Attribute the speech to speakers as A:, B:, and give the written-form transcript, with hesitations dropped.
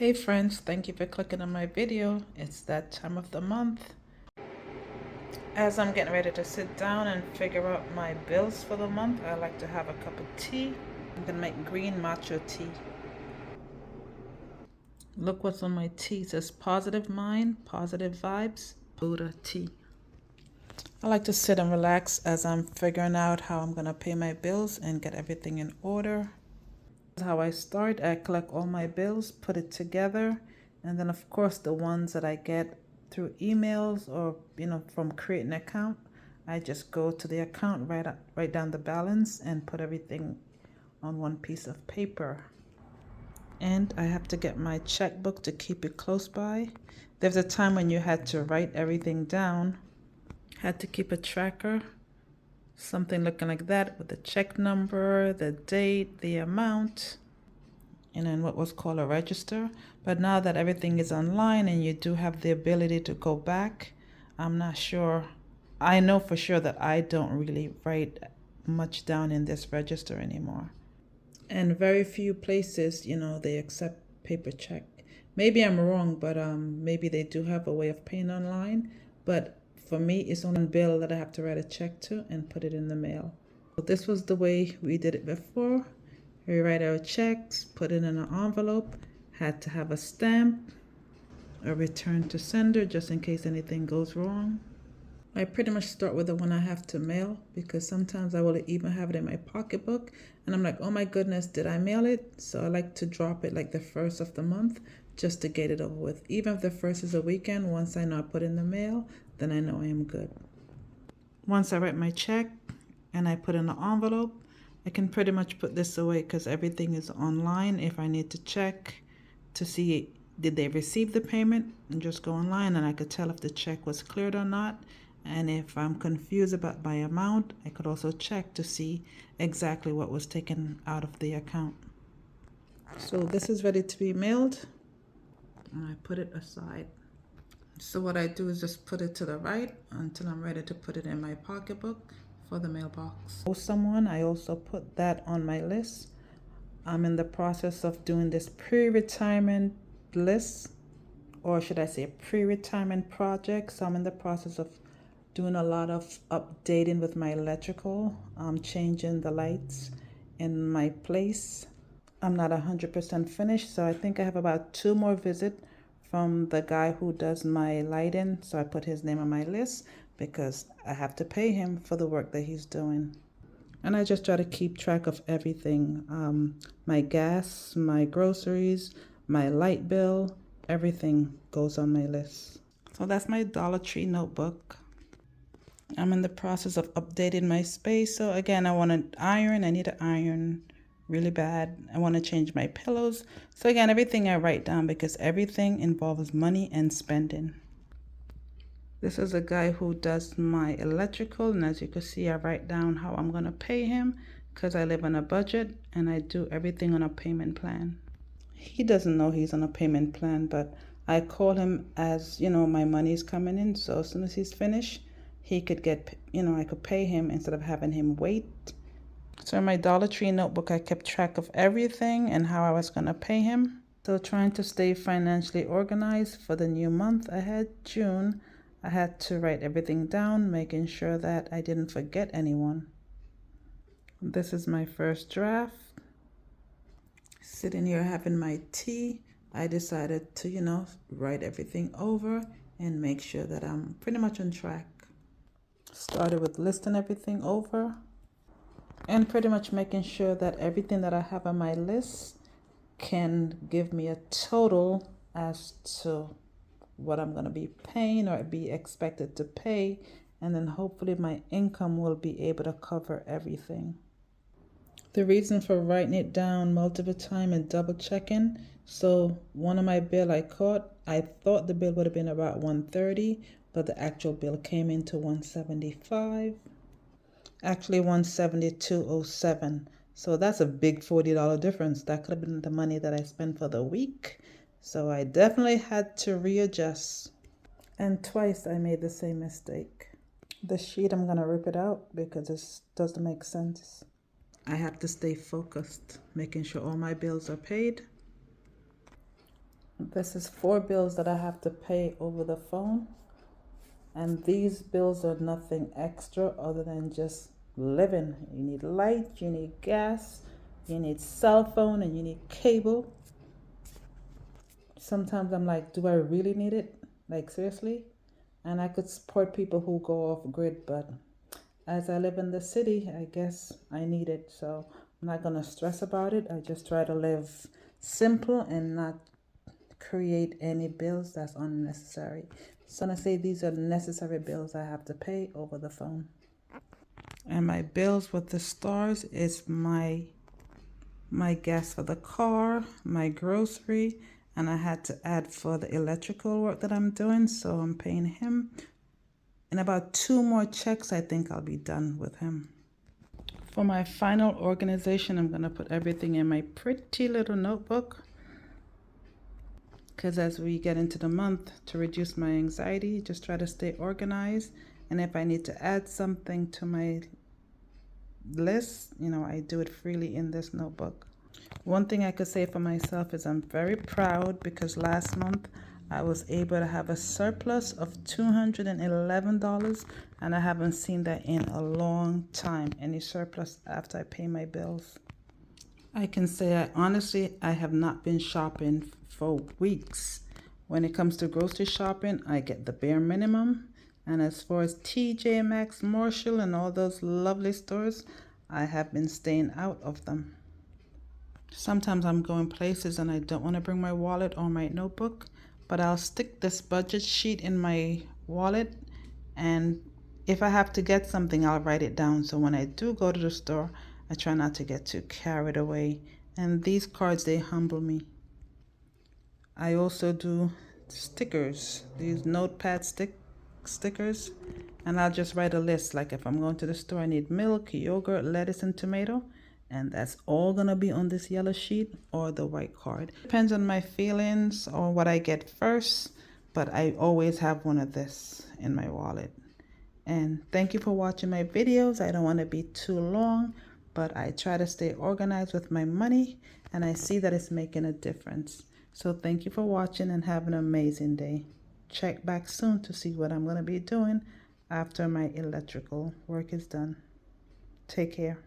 A: Hey friends, thank you for clicking on my video. It's that time of the month. As I'm getting ready to sit down and figure out my bills for the month, I like to have a cup of tea. I'm gonna make green matcha tea. Look what's on my tea. It says positive mind, positive vibes, Buddha tea. I like to sit and relax as I'm figuring out how I'm gonna pay my bills and get everything in order. This is how I start. I collect all my bills, put it together, and then of course the ones that I get through emails or from creating an account, I just go to the account, write down the balance, and put everything on one piece of paper. And I have to get my checkbook to keep it close by. There's a time when you had to write everything down, had to keep a tracker, something looking like that with the check number, the date, the amount, and then what was called a register. But now that everything is online and you do have the ability to go back, I'm not sure. I know for sure that I don't really write much down in this register anymore. And very few places, they accept paper check. Maybe I'm wrong, but maybe they do have a way of paying online. But for me, it's on bill that I have to write a check to and put it in the mail. So this was the way we did it before. We write our checks, put it in an envelope, had to have a stamp, a return to sender just in case anything goes wrong. I pretty much start with the one I have to mail because sometimes I will even have it in my pocketbook and I'm like, oh my goodness, did I mail it? So I like to drop it like the first of the month just to get it over with. Even if the first is a weekend, once I know I put in the mail, then I know I am good. Once I write my check and I put in the envelope, I can pretty much put this away because everything is online. If I need to check to see did they receive the payment, and just go online and I could tell if the check was cleared or not. And if I'm confused about my amount, I could also check to see exactly what was taken out of the account. So this is ready to be mailed and I put it aside. So what I do is just put it to the right until I'm ready to put it in my pocketbook for the mailbox. For someone, I also put that on my list. I'm in the process of doing this pre-retirement list, or should I say pre-retirement project. So I'm in the process of doing a lot of updating with my electrical. I'm changing the lights in my place. I'm not 100% finished, so I think I have about 2 more visits from the guy who does my lighting. So I put his name on my list because I have to pay him for the work that he's doing. And I just try to keep track of everything. My gas, my groceries, my light bill, everything goes on my list. So that's my Dollar Tree notebook. I'm in the process of updating my space. So again, I want to iron. I need to iron really bad. I want to change my pillows. So again, everything I write down because everything involves money and spending. This is a guy who does my electrical, and as you can see, I write down how I'm going to pay him because I live on a budget and I do everything on a payment plan. He doesn't know he's on a payment plan, but I call him as, my money's coming in. So as soon as he's finished, he could get, I could pay him instead of having him wait. So in my Dollar Tree notebook, I kept track of everything and how I was going to pay him. So trying to stay financially organized for the new month ahead, June, I had to write everything down, making sure that I didn't forget anyone. This is my first draft. Sitting here having my tea, I decided to, write everything over and make sure that I'm pretty much on track. Started with listing everything over and pretty much making sure that everything that I have on my list can give me a total as to what I'm going to be paying or be expected to pay. And then hopefully my income will be able to cover everything. The reason for writing it down multiple times and double checking. So one of my bill I caught, I thought the bill would have been about 130, but the actual bill came into 175. Actually 172.07. So that's a big $40 difference. That could have been the money that I spent for the week. So I definitely had to readjust. And twice I made the same mistake. The sheet, I'm gonna rip it out because this doesn't make sense. I have to stay focused, making sure all my bills are paid. This is 4 bills that I have to pay over the phone. And these bills are nothing extra other than just living. You need light, you need gas, you need cell phone, and you need cable. Sometimes I'm like, do I really need it? Like, seriously? And I could support people who go off grid, but as I live in the city, I guess I need it. So I'm not going to stress about it. I just try to live simple and not create any bills that's unnecessary. So I'm going to say these are necessary bills I have to pay over the phone. And my bills with the stars is my gas for the car, my grocery, and I had to add for the electrical work that I'm doing, so I'm paying him. In about 2 more checks, I think I'll be done with him. For my final organization, I'm going to put everything in my pretty little notebook, because as we get into the month, to reduce my anxiety, just try to stay organized. And if I need to add something to my list, I do it freely in this notebook. One thing I could say for myself is I'm very proud because last month I was able to have a surplus of $211, and I haven't seen that in a long time, any surplus after I pay my bills. I can say I have not been shopping for weeks. When it comes to grocery shopping, I get the bare minimum. And as far as TJ Maxx, Marshall, and all those lovely stores, I have been staying out of them. Sometimes I'm going places and I don't want to bring my wallet or my notebook, but I'll stick this budget sheet in my wallet, and if I have to get something, I'll write it down. So when I do go to the store, I try not to get too carried away. And these cards, they humble me. I also do stickers, these notepad stickers, and I'll just write a list. Like if I'm going to the store, I need milk, yogurt, lettuce, and tomato. And that's all gonna be on this yellow sheet or the white card. Depends on my feelings or what I get first, but I always have one of this in my wallet. And thank you for watching my videos. I don't want to be too long, but I try to stay organized with my money, and I see that it's making a difference. So thank you for watching and have an amazing day. Check back soon to see what I'm going to be doing after my electrical work is done. Take care.